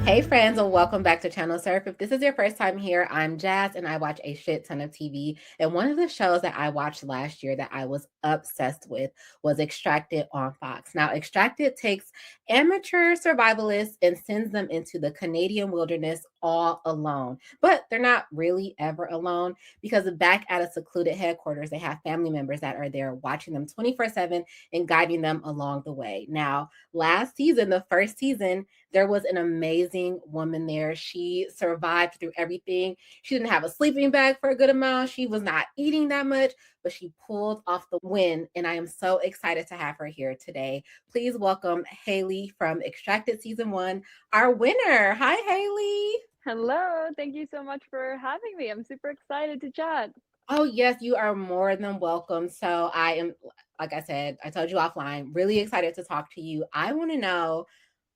Hey friends, and welcome back to Channel Surf. If this is your first time here, I'm Jazz and I watch a shit ton of TV. And one of the shows that I watched last year that I was obsessed with was Extracted on Fox. Now, Extracted takes amateur survivalists and sends them into the Canadian wilderness all alone. But they're not really ever alone because back at a secluded headquarters, they have family members that are there watching them 24/7 and guiding them along the way. Now, last season, the first season, there was an amazing woman there. She survived through everything. She didn't have a sleeping bag for a good amount. She was not eating that much, but she pulled off the win. And I am so excited to have her here today. Please welcome Haley from Extracted Season 1, our winner. Hi, Haley. Hello, thank you so much for having me. I'm super excited to chat. Oh, yes, you are more than welcome. So I am, like I said, I told you offline, really excited to talk to you. I want to know,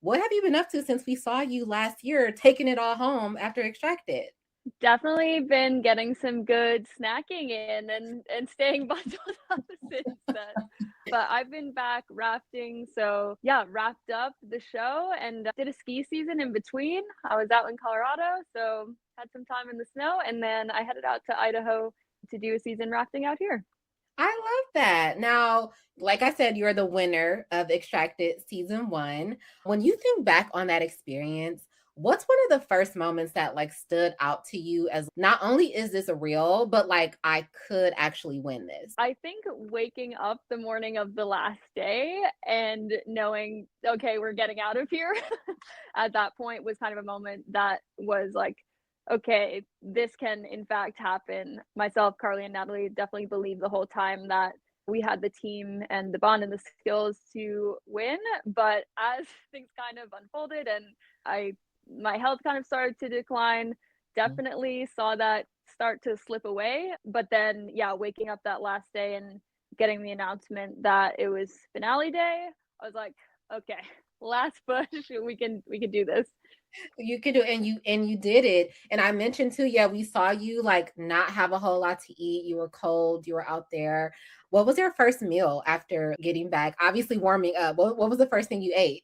what have you been up to since we saw you last year taking it all home after Extracted? Definitely been getting some good snacking in and staying bundled up since then. But I've been back rafting, so yeah, wrapped up the show and did a ski season in between. I was out in Colorado, so had some time in the snow, and then I headed out to Idaho to do a season rafting out here. I love that. Now, like I said, you're the winner of Extracted Season 1. When you think back on that experience, what's one of the first moments that like stood out to you as not only is this real, but like I could actually win this? I think waking up the morning of the last day and knowing, okay, we're getting out of here at that point was kind of a moment that was like, okay, this can in fact happen. Myself, Carly, and Natalie definitely believed the whole time that we had the team and the bond and the skills to win. But as things kind of unfolded and I my health kind of started to decline, definitely saw that start to slip away. But then, yeah, waking up that last day and getting the announcement that it was finale day, I was like, okay, last push, we can do this. You could do, and you did it. And I mentioned too, yeah, we saw you like not have a whole lot to eat. You were cold, you were out there. What was your first meal after getting back? Obviously warming up. What was the first thing you ate?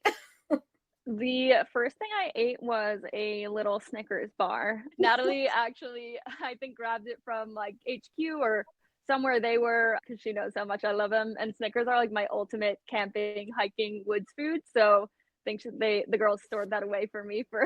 The first thing I ate was a little Snickers bar. Natalie actually, I think, grabbed it from like HQ or somewhere they were because she knows how much I love them. And Snickers are like my ultimate camping, hiking, woods food. So I think the girls stored that away for me for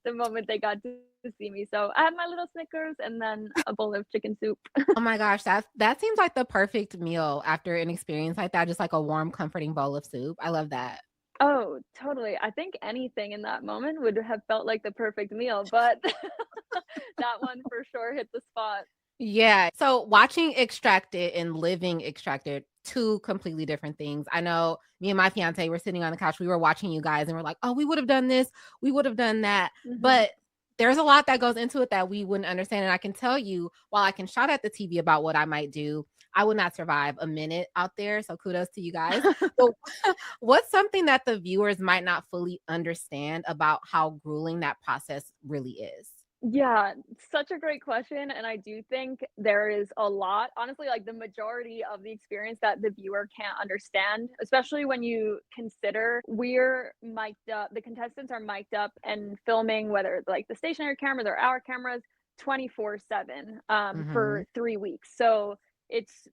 the moment they got to see me. So I had my little Snickers and then a bowl of chicken soup. Oh my gosh, that seems like the perfect meal after an experience like that, just like a warm, comforting bowl of soup. I love that. Oh, totally. I think anything in that moment would have felt like the perfect meal, but that one for sure hit the spot. Yeah. So watching Extracted and living Extracted, two completely different things. I know me and my fiance were sitting on the couch, we were watching you guys and we're like, oh, we would have done this, we would have done that. Mhm. But there's a lot that goes into it that we wouldn't understand. And I can tell you, while I can shout at the TV about what I might do, I would not survive a minute out there. So kudos to you guys. But what's something that the viewers might not fully understand about how grueling that process really is? Yeah, such a great question, and I do think there is a lot honestly, like, the majority of the experience that the viewer can't understand, especially when you consider we're mic'd up the contestants are mic'd up and filming, whether it's, like, the stationary cameras or our cameras, 24/7, Hmm. for 3 weeks, so it's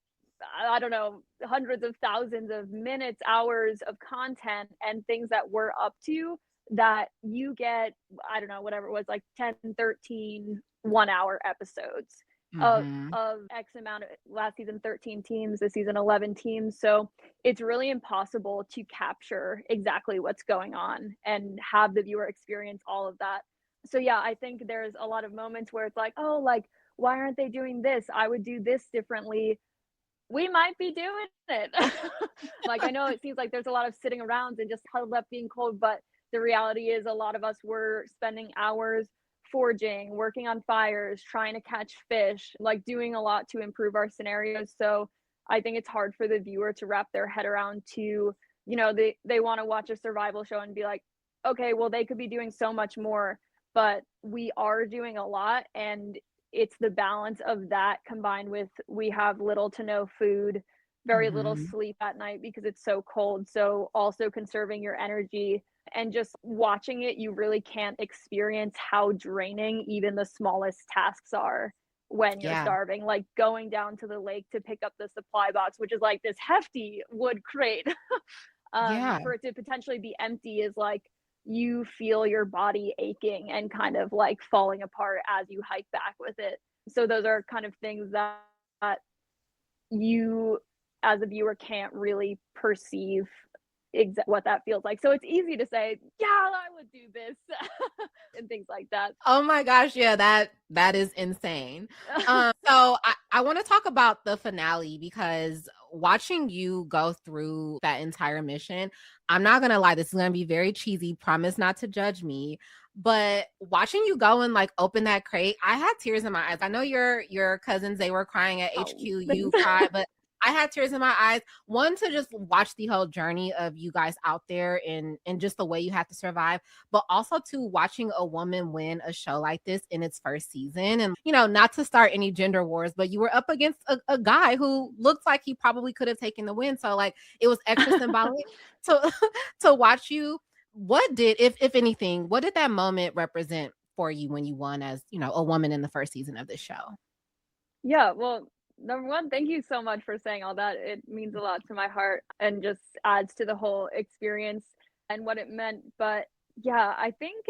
I don't know, hundreds of thousands of minutes, hours of content and things that we're up to that you get, I don't know, whatever it was, like 10, 13 1 hour episodes Hmm. of X amount of last season 13 teams, this season 11 teams. So it's really impossible to capture exactly what's going on and have the viewer experience all of that. So yeah, I think there's a lot of moments where it's like, oh, like, why aren't they doing this? I would do this differently. We might be doing it. Like, I know it seems like there's a lot of sitting around and just huddled up being cold, but the reality is a lot of us were spending hours foraging, working on fires, trying to catch fish, like doing a lot to improve our scenarios. So I think it's hard for the viewer to wrap their head around they want to watch a survival show and be like, okay, well, they could be doing so much more, but we are doing a lot. And it's the balance of that combined with we have little to no food, very little Hmm. sleep at night because it's so cold. So also conserving your energy And just watching it, you really can't experience how draining even the smallest tasks are when you're Yeah. starving. Like going down to the lake to pick up the supply box, which is like this hefty wood crate, Yeah. for it to potentially be empty is like you feel your body aching and kind of like falling apart as you hike back with it. So those are kind of things that you as a viewer can't really perceive what that feels like. So it's easy to say, "Yeah, I would do this," and things like that. Oh my gosh, yeah, that is insane. So I want to talk about the finale because watching you go through that entire mission, I'm not gonna lie, this is gonna be very cheesy. Promise not to judge me. But watching you go and like open that crate, I had tears in my eyes. I know your cousins, they were crying at Oh, HQ, you thanks. cried, but I had tears in my eyes. One, to just watch the whole journey of you guys out there and just the way you had to survive, but also to watching a woman win a show like this in its first season. And, not to start any gender wars, but you were up against a guy who looked like he probably could have taken the win. So, like, it was extra symbolic to, to watch you. What did, if anything, what did that moment represent for you when you won as, a woman in the first season of this show? Yeah, well, number 1, thank you so much for saying all that. It means a lot to my heart and just adds to the whole experience and what it meant. But yeah, I think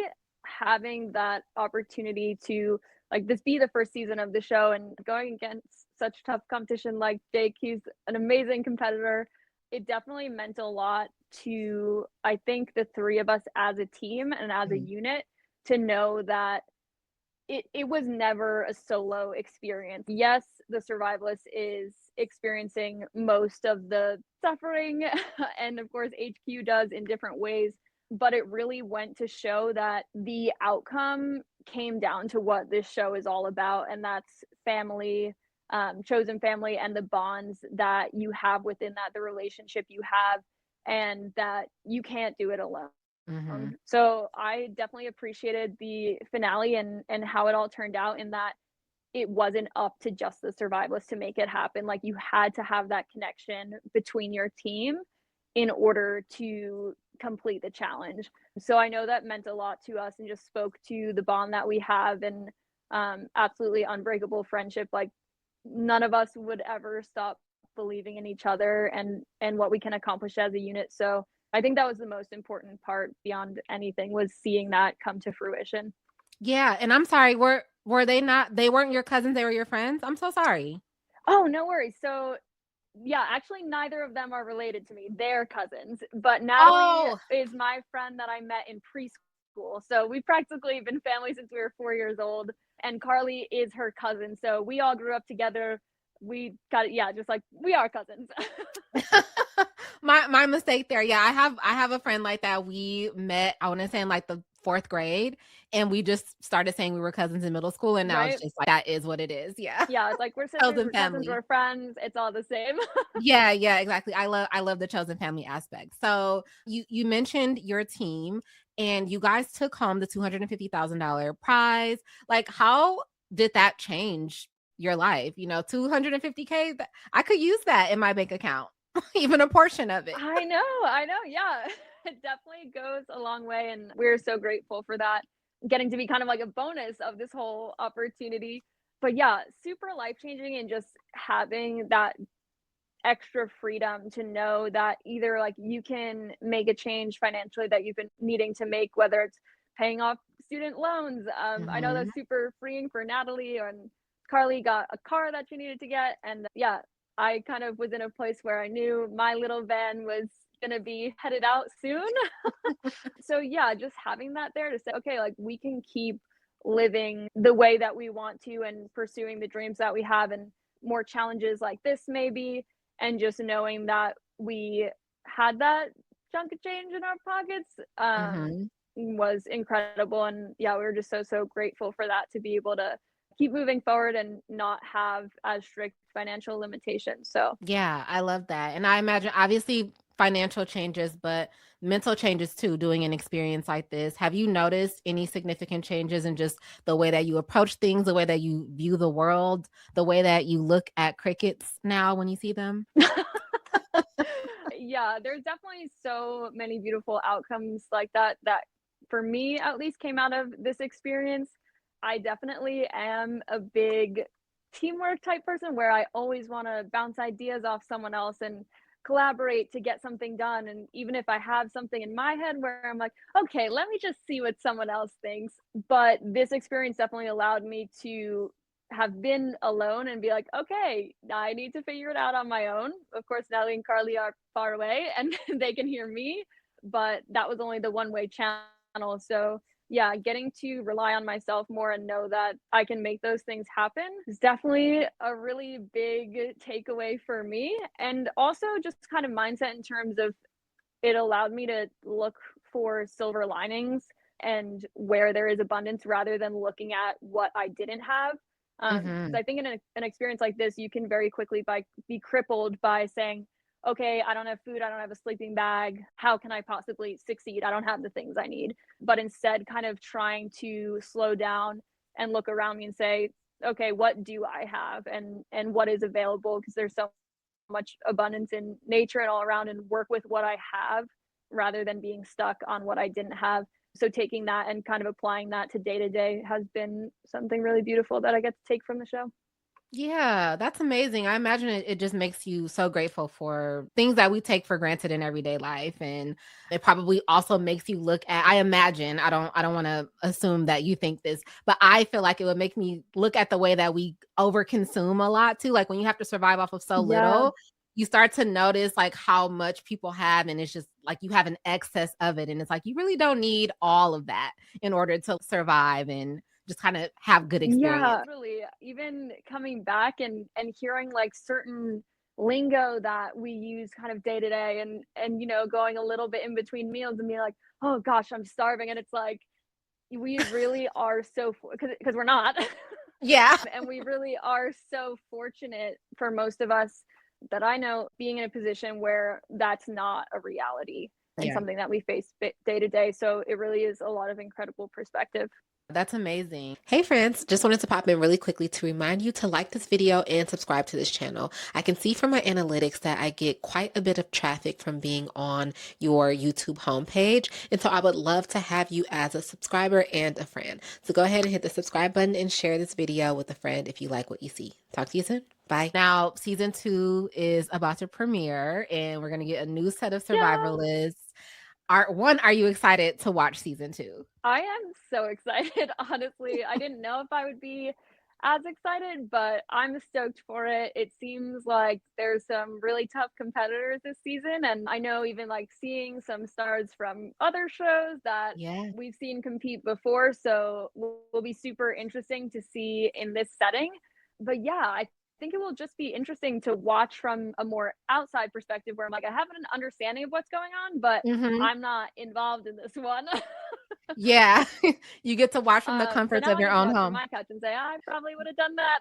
having that opportunity to like this be the first season of the show and going against such tough competition like Jake, he's an amazing competitor. It definitely meant a lot to, I think, the three of us as a team and as a Mhm. unit to know that it was never a solo experience. Yes, the survivalist is experiencing most of the suffering, and of course, HQ does in different ways, but it really went to show that the outcome came down to what this show is all about, and that's family, chosen family, and the bonds that you have within that, the relationship you have, and that you can't do it alone. Mhm. So I definitely appreciated the finale and how it all turned out in that it wasn't up to just the survivalists to make it happen. Like you had to have that connection between your team in order to complete the challenge. So I know that meant a lot to us and just spoke to the bond that we have and absolutely unbreakable friendship. Like none of us would ever stop believing in each other and what we can accomplish as a unit. So I think that was the most important part beyond anything was seeing that come to fruition. Yeah, and I'm sorry, were they not, they weren't your cousins, they were your friends? I'm so sorry. Oh, no worries. So yeah, actually neither of them are related to me. They're cousins. But Natalie Oh, is my friend that I met in preschool. So we've practically been family since we were 4 years old. And Carly is her cousin. So we all grew up together. We got it, yeah, just like we are cousins. my mistake there. Yeah, I have a friend like that. We met, I want to say in like the fourth grade, and we just started saying we were cousins in middle school, and now it's Right? just like that is what it is. Yeah. Yeah, it's like we're sisters, Chosen we're cousins, family. we're friends. It's all the same. Yeah, yeah, exactly. I love the chosen family aspect. So you mentioned your team and you guys took home the $250,000 prize. Like, how did that change your life? 250K, I could use that in my bank account, even a portion of it. I know, yeah. It definitely goes a long way, and we're so grateful for that, getting to be kind of like a bonus of this whole opportunity. But yeah, super life-changing and just having that extra freedom to know that either, like, you can make a change financially that you've been needing to make, whether it's paying off student loans. I know Mhm. that's super freeing for Natalie, and Carly got a car that she needed to get, and yeah, I kind of was in a place where I knew my little van was gonna be headed out soon. So yeah, just having that there to say, okay, like we can keep living the way that we want to and pursuing the dreams that we have and more challenges like this maybe, and just knowing that we had that chunk of change in our pockets Mhm. was incredible. And yeah, we were just so grateful for that to be able to keep moving forward and not have as strict financial limitations. So Yeah, I love that. And I imagine obviously financial changes, but mental changes too, doing an experience like this. Have you noticed any significant changes in just the way that you approach things, the way that you view the world, the way that you look at crickets now when you see them? Yeah, there's definitely so many beautiful outcomes like that that for me at least came out of this experience. I definitely am a big teamwork type person where I always want to bounce ideas off someone else and collaborate to get something done. And even if I have something in my head where I'm like, okay, let me just see what someone else thinks. But this experience definitely allowed me to have been alone and be like, okay, I need to figure it out on my own. Of course, Natalie and Carly are far away and they can hear me, but that was only the one-way channel. So yeah, getting to rely on myself more and know that I can make those things happen is definitely a really big takeaway for me. And also just kind of mindset in terms of it allowed me to look for silver linings and where there is abundance rather than looking at what I didn't have. Because Mhm. I think in an experience like this, you can very quickly be crippled by saying, okay, I don't have food, I don't have a sleeping bag. How can I possibly succeed? I don't have the things I need. But instead, kind of trying to slow down and look around me and say, okay, what do I have and what is available? Because there's so much abundance in nature and all around, and work with what I have rather than being stuck on what I didn't have. So taking that and kind of applying that to day to day has been something really beautiful that I get to take from the show. Yeah, that's amazing. I imagine it just makes you so grateful for things that we take for granted in everyday life. And it probably also makes you look at, I imagine, I don't want to assume that you think this, but I feel like it would make me look at the way that we overconsume a lot too. Like when you have to survive off of so Yeah. little, you start to notice like how much people have, and it's just like you have an excess of it. And it's like you really don't need all of that in order to survive and just kind of have good experience. Yeah, really. Even coming back and hearing like certain lingo that we use kind of day to day and going a little bit in between meals and being like, "Oh gosh, I'm starving." And it's like we really are so because we're not. Yeah. And we really are so fortunate for most of us that I know being in a position where that's not a reality and Yeah. something that we face day to day. So it really is a lot of incredible perspective. That's amazing. Hey friends, just wanted to pop in really quickly to remind you to like this video and subscribe to this channel. I can see from my analytics that I get quite a bit of traffic from being on your YouTube homepage. And so I would love to have you as a subscriber and a friend. So go ahead and hit the subscribe button and share this video with a friend if you like what you see. Talk to you soon. Bye. Now, season 2 is about to premiere and we're going to get a new set of Yeah. survivalists. Are you excited to watch season 2? I am so excited, honestly. I didn't know if I would be as excited, but I'm stoked for it. It seems like there's some really tough competitors this season, and I know even like seeing some stars from other shows that Yeah. we've seen compete before, so will be super interesting to see in this setting. But yeah, I think it will just be interesting to watch from a more outside perspective where I'm like, I have an understanding of what's going on, but Mhm. I'm not involved in this one. Yeah. You get to watch from the So comforts now of I your get to own watch from home. my couch and say, I probably would have done that.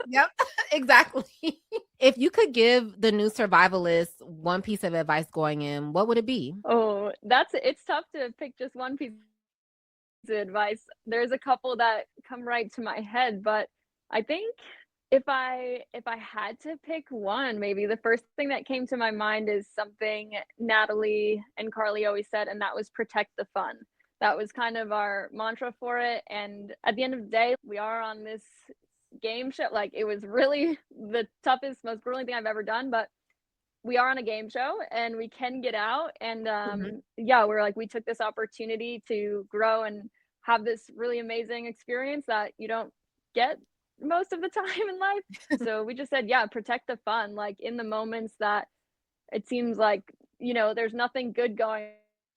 Yep, exactly. If you could give the new survivalists one piece of advice going in, what would it be? Oh, it's tough to pick just one piece of advice. There's a couple that come right to my head, but I think if I had to pick one, maybe the first thing that came to my mind is something Natalie and Carly always said, and that was protect the fun. That was kind of our mantra for it. And at the end of the day, we are on this game show. Like it was really the toughest, most grueling thing I've ever done, but we are on a game show and we can get out. And Mhm. yeah, we're like, we took this opportunity to grow and have this really amazing experience that you don't get most of the time in life. So we just said, yeah, protect the fun. Like in the moments that it seems like, there's nothing good going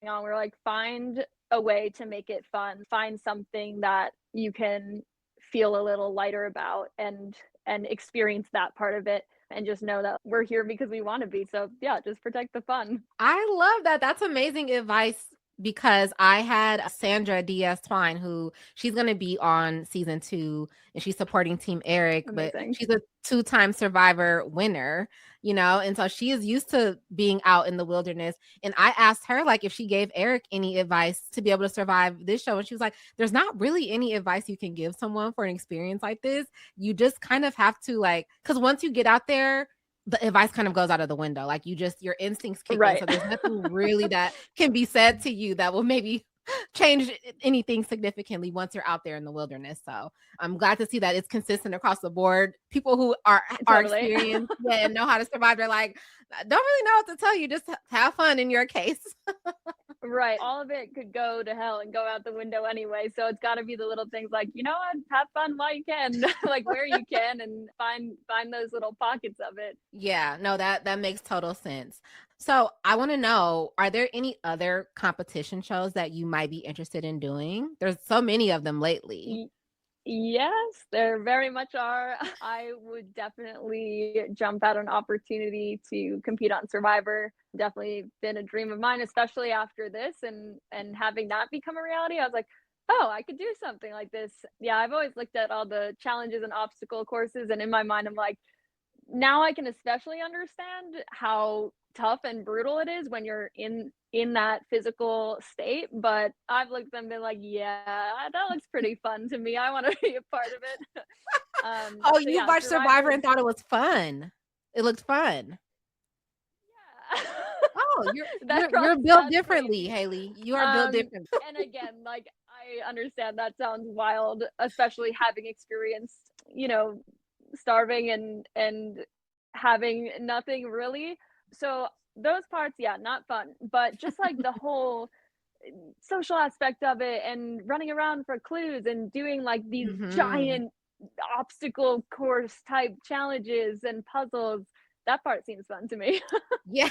on, we're like, find a way to make it fun. Find something that you can feel a little lighter about and experience that part of it and just know that we're here because we want to be. So yeah, just protect the fun. I love that. That's amazing advice because I had Sandra Diaz Twine, who she's going to be on season 2 and she's supporting Team Eric, but Amazing. she's a 2-time survivor winner, and so she is used to being out in the wilderness. And I asked her, like, if she gave Eric any advice to be able to survive this show. And she was like, there's not really any advice you can give someone for an experience like this. You just kind of have to, like, because once you get out there, the advice kind of goes out of the window. Like your instincts kick in. Right. So there's nothing really that can be said to you that will maybe change anything significantly once you're out there in the wilderness. So I'm glad to see that it's consistent across the board. People who are Totally. experienced, yeah, and know how to survive, they're like, don't really know what to tell you. Just have fun in your case. Right. All of it could go to hell and go out the window anyway. So it's got to be the little things like, you know what, have fun while you can, like where you can, and find those little pockets of it. Yeah, no, that makes total sense. So I want to know, are there any other competition shows that you might be interested in doing? There's so many of them lately. Y- Yes, there very much are. I would definitely jump at an opportunity to compete on Survivor. Definitely been a dream of mine, especially after this and having that become a reality. I was like, oh, I could do something like this. Yeah, I've always looked at all the challenges and obstacle courses, and in my mind, I'm like, now I can especially understand how tough and brutal it is when you're in that physical state. But I've looked at them and been like, yeah, that looks pretty fun to me. I want to be a part of it. Oh, So you yeah, watched Survivor Survivor's and thought it was fun. It looked fun. yeah. Oh, That you're probably built sounds differently, crazy. Haley. You are built different. And again, like I understand that sounds wild, especially having experienced, starving and having nothing really. So those parts, yeah, not fun. But just like the whole social aspect of it and running around for clues and doing like these Mhm. giant obstacle course type challenges and puzzles, that part seems fun to me. Yeah.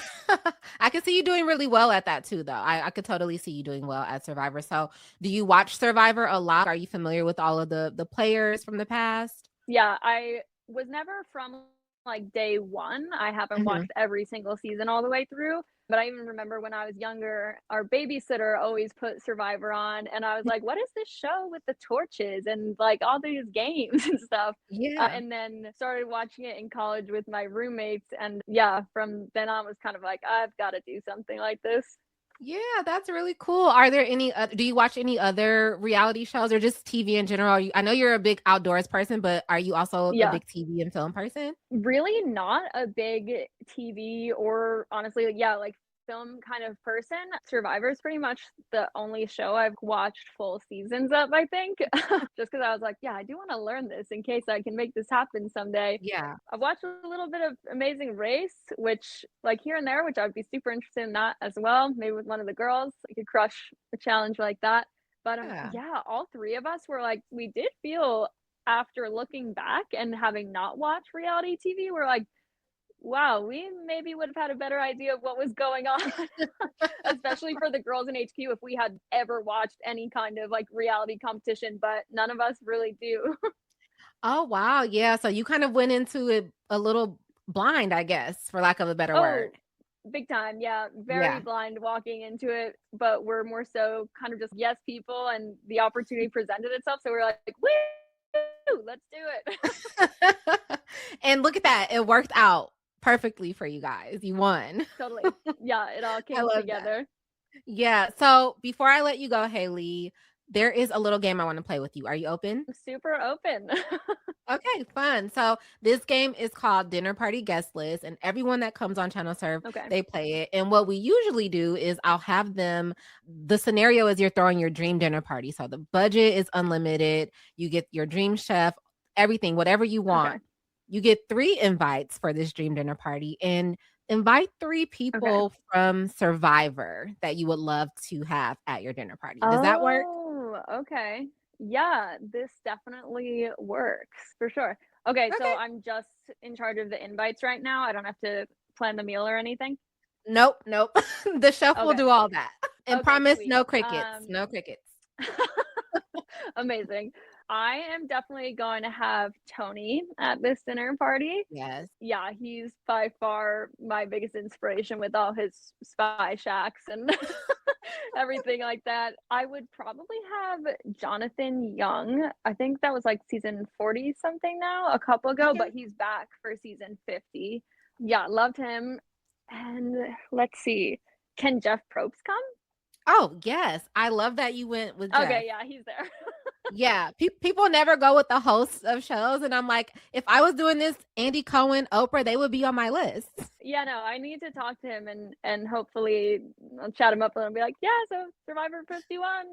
I can see you doing really well at that too, though. I could totally see you doing well at Survivor. So, do you watch Survivor a lot? Are you familiar with all of the players from the past? Yeah, I was never from like day one. I haven't Mhm. watched every single season all the way through, but I even remember when I was younger, our babysitter always put Survivor on, and I was like, "What is this show with the torches and like all these games and stuff?" Yeah. And then started watching it in college with my roommates, and yeah, from then on was kind of like, I've got to do something like this. Yeah, that's really cool. Are there any do you watch any other reality shows or just TV in general? I know you're a big outdoors person, but are you also a Yeah. big TV and film person? Really not a big TV or honestly, yeah, like film kind of person. Survivor is pretty much the only show I've watched full seasons of, I think. Just because I was like, yeah, I do want to learn this in case I can make this happen someday. Yeah. I've watched a little bit of Amazing Race, which like here and there, which I'd be super interested in that as well. Maybe with one of the girls, I could crush a challenge like that. But Yeah. yeah, all three of us were like, we did feel after looking back and having not watched reality TV, we're like, wow, we maybe would have had a better idea of what was going on, especially for the girls in HQ if we had ever watched any kind of like reality competition, but none of us really do. Oh, wow. Yeah, so you kind of went into it a little blind, I guess, for lack of a better Oh, word. big time. Yeah, very Yeah. blind walking into it, but we're more so kind of just yes people and the opportunity presented itself. So we're like, woo, let's do it. And look at that, it worked out perfectly for you guys. You won. Totally. Yeah, it all I came love that. together. Yeah, so before I let you go, Haley, there is a little game I wanna play with you. Are you open? I'm super open. Okay, fun. So this game is called Dinner Party Guest List, and everyone that comes on Channel Serve, Okay. they play it. And what we usually do is I'll have them. The scenario is you're throwing your dream dinner party, so the budget is unlimited. You get your dream chef, everything, whatever you want. Okay. You get 3 invites for this dream dinner party, and invite 3 Okay. people from Survivor that you would love to have at your dinner party. Does that work? Oh, okay. Yeah, this definitely works for sure. Okay, so Okay. I'm just in charge of the invites right now. I don't have to plan the meal or anything. Nope, nope. The chef will Okay. do all that. And Okay, promise sweet. no crickets, no crickets. Amazing. I am definitely going to have Tony at this dinner party. Yes. Yeah, he's by far my biggest inspiration with all his spy shacks and everything like that. I would probably have Jonathan Young. I think that was like season 40 something now, a couple ago, Okay. but he's back for season 50. Yeah, loved him. And let's see, can Jeff Probst come? Oh, yes. I love that you went with Okay, Jeff. yeah, he's there. Yeah, people never go with the hosts of shows, and I'm like, if I was doing this, Andy Cohen, Oprah, they would be on my list. Yeah, no, I need to talk to him and hopefully I'll chat him up and I'll be like, yeah, so Survivor 51.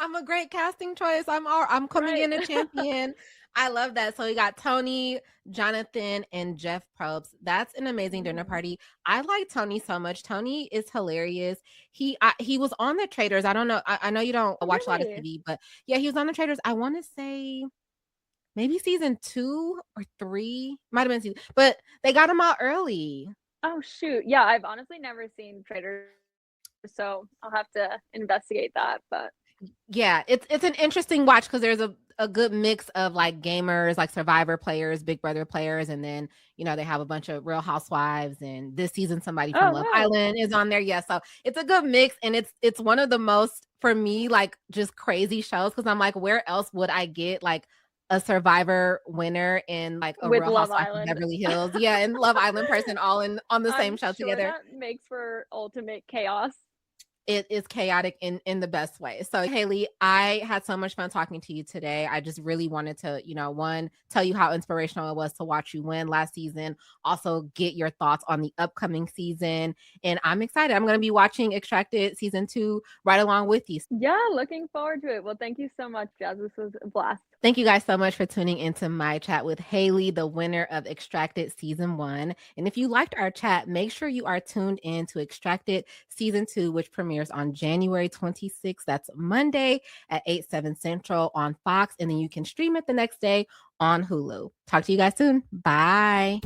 I'm a great casting choice. I'm coming Right. in a champion. I love that. So we got Tony, Jonathan, and Jeff Probst. That's an amazing dinner Mhm. party. I like Tony so much. Tony is hilarious. He was on the Traders. I don't know. I know you don't Oh, watch a lot of really? TV, but yeah, he was on the Traders. I want to say maybe season 2 or 3. Might have been season, but they got him out early. Oh, shoot. Yeah, I've honestly never seen Traitors, so I'll have to investigate that. But Yeah, it's an interesting watch because there's a good mix of like gamers, like Survivor players, Big Brother players, and then they have a bunch of Real Housewives, and this season somebody from oh, Love wow. Island is on there. Yeah, so it's a good mix, and it's one of the most for me like just crazy shows because I'm like, where else would I get like a Survivor winner and like a With Real Love Housewife of Island. Beverly Hills, yeah, and Love Island person all in on the I'm same show sure together. that makes for ultimate chaos. It is chaotic in the best way. So Haley, I had so much fun talking to you today. I just really wanted to, one, tell you how inspirational it was to watch you win last season. Also get your thoughts on the upcoming season. And I'm excited. I'm going to be watching Extracted season 2 right along with you. Yeah, looking forward to it. Well, thank you so much, Jazz. This was a blast. Thank you guys so much for tuning into my chat with Haley, the winner of Extracted Season 1. And if you liked our chat, make sure you are tuned in to Extracted Season 2, which premieres on January 26th. That's Monday at 8/7 Central on Fox. And then you can stream it the next day on Hulu. Talk to you guys soon. Bye.